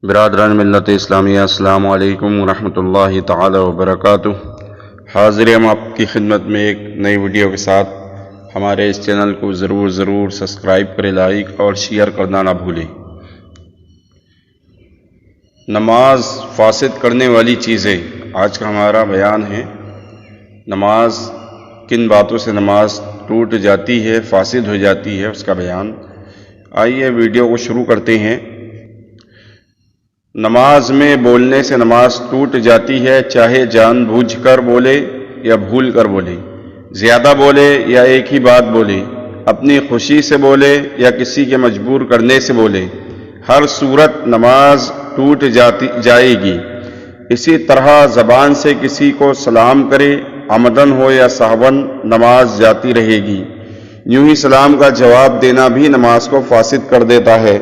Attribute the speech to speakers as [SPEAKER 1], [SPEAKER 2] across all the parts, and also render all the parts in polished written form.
[SPEAKER 1] برادران ملت اسلامیہ، السلام علیکم ورحمۃ اللہ تعالی وبرکاتہ۔ حاضر ہم آپ کی خدمت میں ایک نئی ویڈیو کے ساتھ۔ ہمارے اس چینل کو ضرور سبسکرائب کریں، لائک اور شیئر کرنا نہ بھولیں۔ نماز فاسد کرنے والی چیزیں، آج کا ہمارا بیان ہے۔ نماز، کن باتوں سے نماز ٹوٹ جاتی ہے، فاسد ہو جاتی ہے، اس کا بیان۔ آئیے ویڈیو کو شروع کرتے ہیں۔ نماز میں بولنے سے نماز ٹوٹ جاتی ہے، چاہے جان بوجھ کر بولے یا بھول کر بولے، زیادہ بولے یا ایک ہی بات بولے، اپنی خوشی سے بولے یا کسی کے مجبور کرنے سے بولے، ہر صورت نماز ٹوٹ جائے گی۔ اسی طرح زبان سے کسی کو سلام کرے، عمدن ہو یا سہون، نماز جاتی رہے گی۔ یوں ہی سلام کا جواب دینا بھی نماز کو فاسد کر دیتا ہے۔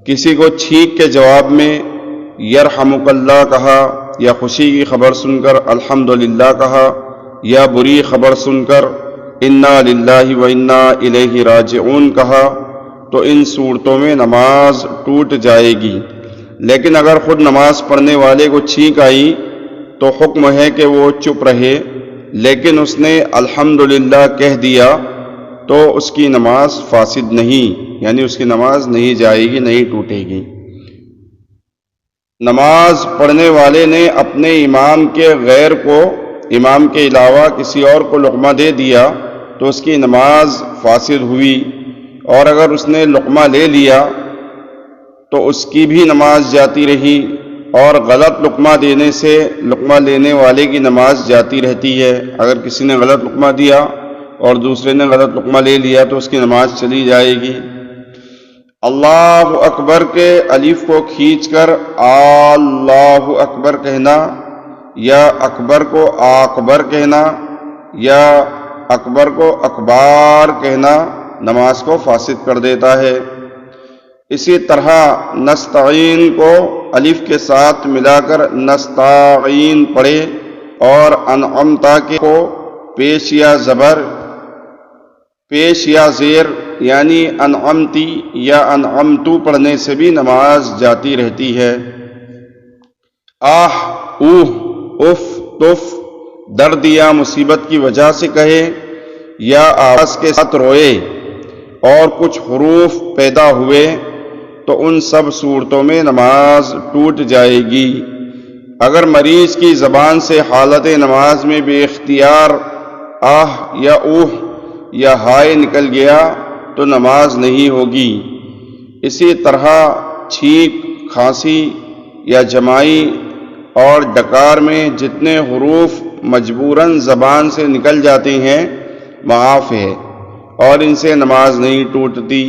[SPEAKER 1] کسی کو چھینک کے جواب میں یرحمک اللہ کہا، یا خوشی کی خبر سن کر الحمدللہ کہا، یا بری خبر سن کر انا للہ و انا الیہ راجعون کہا، تو ان صورتوں میں نماز ٹوٹ جائے گی۔ لیکن اگر خود نماز پڑھنے والے کو چھینک آئی تو حکم ہے کہ وہ چپ رہے، لیکن اس نے الحمدللہ کہہ دیا تو اس کی نماز فاسد نہیں، یعنی اس کی نماز نہیں جائے گی، نہیں ٹوٹے گی۔ نماز پڑھنے والے نے اپنے امام کے غیر کو، امام کے علاوہ کسی اور کو لقمہ دے دیا تو اس کی نماز فاسد ہوئی، اور اگر اس نے لقمہ لے لیا تو اس کی بھی نماز جاتی رہی، اور غلط لقمہ دینے سے لقمہ لینے والے کی نماز جاتی رہتی ہے۔ اگر کسی نے غلط لقمہ دیا اور دوسرے نے غلط لقمہ لے لیا تو اس کی نماز چلی جائے گی۔ اللہ اکبر کے الف کو کھینچ کر اللہ اکبر کہنا، یا اکبر کو اکبر کہنا، یا اکبر کو اکبار کہنا نماز کو فاسد کر دیتا ہے۔ اسی طرح نستعین کو الف کے ساتھ ملا کر نستعین پڑھے، اور انعمتا کو پیش یا زبر، پیش یا زیر، یعنی انعمتی یا انعمتو پڑھنے سے بھی نماز جاتی رہتی ہے۔ آہ، اوہ، اف، تف، درد یا مصیبت کی وجہ سے کہے، یا آواز کے ساتھ روئے اور کچھ حروف پیدا ہوئے تو ان سب صورتوں میں نماز ٹوٹ جائے گی۔ اگر مریض کی زبان سے حالت نماز میں بے اختیار آہ یا اوہ یا ہائے نکل گیا تو نماز نہیں ہوگی۔ اسی طرح چھینک، کھانسی یا جمائی اور ڈکار میں جتنے حروف مجبوراً زبان سے نکل جاتے ہیں معاف ہے، اور ان سے نماز نہیں ٹوٹتی۔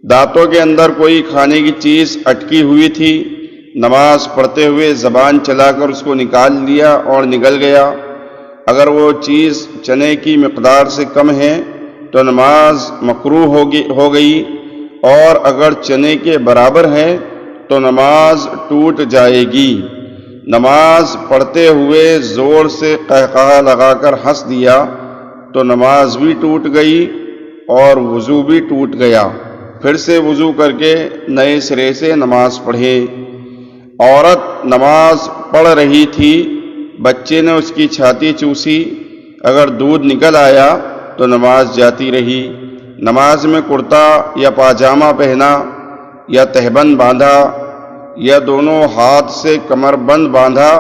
[SPEAKER 1] دانتوں کے اندر کوئی کھانے کی چیز اٹکی ہوئی تھی، نماز پڑھتے ہوئے زبان چلا کر اس کو نکال لیا اور نگل گیا۔ اگر وہ چیز چنے کی مقدار سے کم ہے تو نماز مکروہ ہو گئی، اور اگر چنے کے برابر ہے تو نماز ٹوٹ جائے گی۔ نماز پڑھتے ہوئے زور سے قہقہہ لگا کر ہنس دیا تو نماز بھی ٹوٹ گئی اور وضو بھی ٹوٹ گیا۔ پھر سے وضو کر کے نئے سرے سے نماز پڑھے۔ عورت نماز پڑھ رہی تھی، بچے نے اس کی چھاتی چوسی، اگر دودھ نکل آیا تو نماز جاتی رہی۔ نماز میں کرتا یا پاجامہ پہنا، یا تہبند باندھا، یا دونوں ہاتھ سے کمر بند باندھا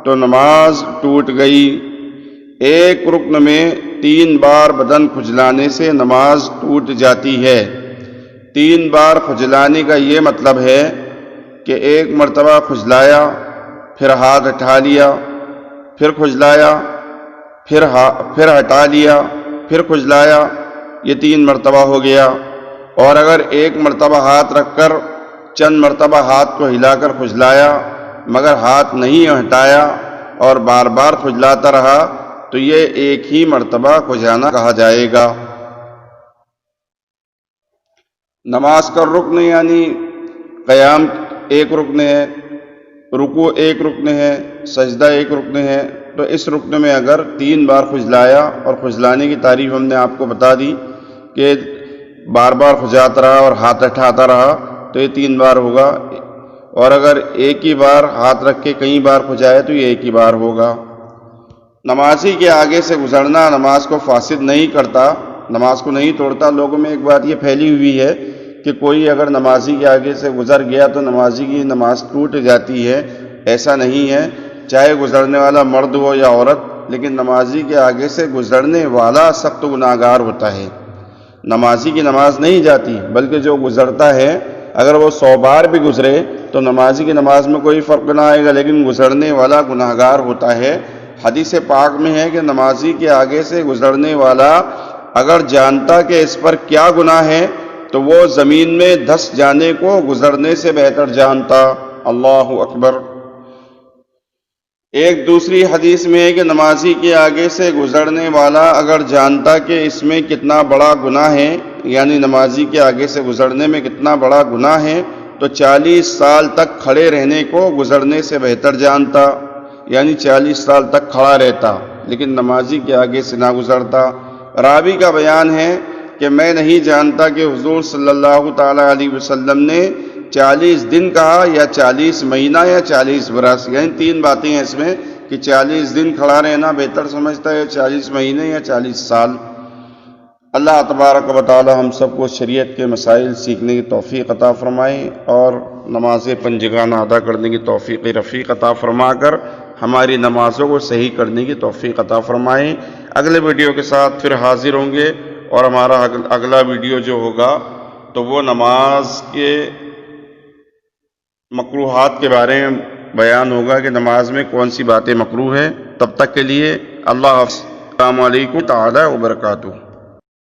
[SPEAKER 1] تو نماز ٹوٹ گئی۔ ایک رکن میں 3 بار بدن کھجلانے سے نماز ٹوٹ جاتی ہے۔ 3 بار کھجلانے کا یہ مطلب ہے کہ ایک مرتبہ کھجلایا، پھر ہاتھ ہٹا لیا، پھر کھجلایا، پھر ہٹا لیا، پھر کھجلایا، یہ 3 مرتبہ ہو گیا۔ اور اگر ایک مرتبہ ہاتھ رکھ کر چند مرتبہ ہاتھ کو ہلا کر کھجلایا مگر ہاتھ نہیں ہٹایا اور بار بار کھجلاتا رہا تو یہ ایک ہی مرتبہ کھجلانا کہا جائے گا۔ نماز کا رکن یعنی قیام ایک رکن ہے، رکوع ایک رکن ہے، سجدہ ایک رکن ہے، تو اس رکن میں اگر 3 بار کھجلایا، اور کھجلانے کی تعریف ہم نے آپ کو بتا دی کہ بار بار کھجاتا رہا اور ہاتھ اٹھاتا رہا تو یہ 3 بار ہوگا۔ اور اگر ایک ہی بار ہاتھ رکھ کے کئی بار کھجائے تو یہ ایک ہی بار ہوگا۔ نمازی کے آگے سے گزرنا نماز کو فاسد نہیں کرتا، نماز کو نہیں توڑتا۔ لوگوں میں ایک بات یہ پھیلی ہوئی ہے کہ کوئی اگر نمازی کے آگے سے گزر گیا تو نمازی کی نماز ٹوٹ جاتی ہے۔ ایسا نہیں ہے، چاہے گزرنے والا مرد ہو یا عورت، لیکن نمازی کے آگے سے گزرنے والا سخت گناہ گار ہوتا ہے۔ نمازی کی نماز نہیں جاتی، بلکہ جو گزرتا ہے اگر وہ 100 بار بھی گزرے تو نمازی کی نماز میں کوئی فرق نہ آئے گا، لیکن گزرنے والا گناہ گار ہوتا ہے۔ حدیث پاک میں ہے کہ نمازی کے آگے سے گزرنے والا اگر جانتا کہ اس پر کیا گناہ ہے تو وہ زمین میں دھس جانے کو گزرنے سے بہتر جانتا۔ اللہ اکبر۔ ایک دوسری حدیث میں ہے کہ نمازی کے آگے سے گزرنے والا اگر جانتا کہ اس میں کتنا بڑا گناہ ہے، یعنی نمازی کے آگے سے گزرنے میں کتنا بڑا گناہ ہے، تو 40 سال تک کھڑے رہنے کو گزرنے سے بہتر جانتا، یعنی 40 سال تک کھڑا رہتا لیکن نمازی کے آگے سے نہ گزرتا۔ راوی کا بیان ہے کہ میں نہیں جانتا کہ حضور صلی اللہ تعالی علیہ وسلم نے 40 دن کہا یا 40 مہینہ یا 40 برس، یعنی 3 باتیں ہیں اس میں کہ 40 دن کھڑا رہنا بہتر سمجھتا ہے، 40 مہینے یا 40 سال۔ اللہ تبارک و تعالی ہم سب کو شریعت کے مسائل سیکھنے کی توفیق عطا فرمائے اور نماز پنجگانہ ادا کرنے کی توفیق رفیق عطا فرما کر ہماری نمازوں کو صحیح کرنے کی توفیق عطا فرمائے۔ اگلے ویڈیو کے ساتھ پھر حاضر ہوں گے، اور ہمارا اگلا ویڈیو جو ہوگا تو وہ نماز کے مکروہات کے بارے میں بیان ہوگا کہ نماز میں کون سی باتیں مکروہ ہیں۔ تب تک کے لیے اللہ حافظ، السلام علیکم تعالی وبرکاتہ۔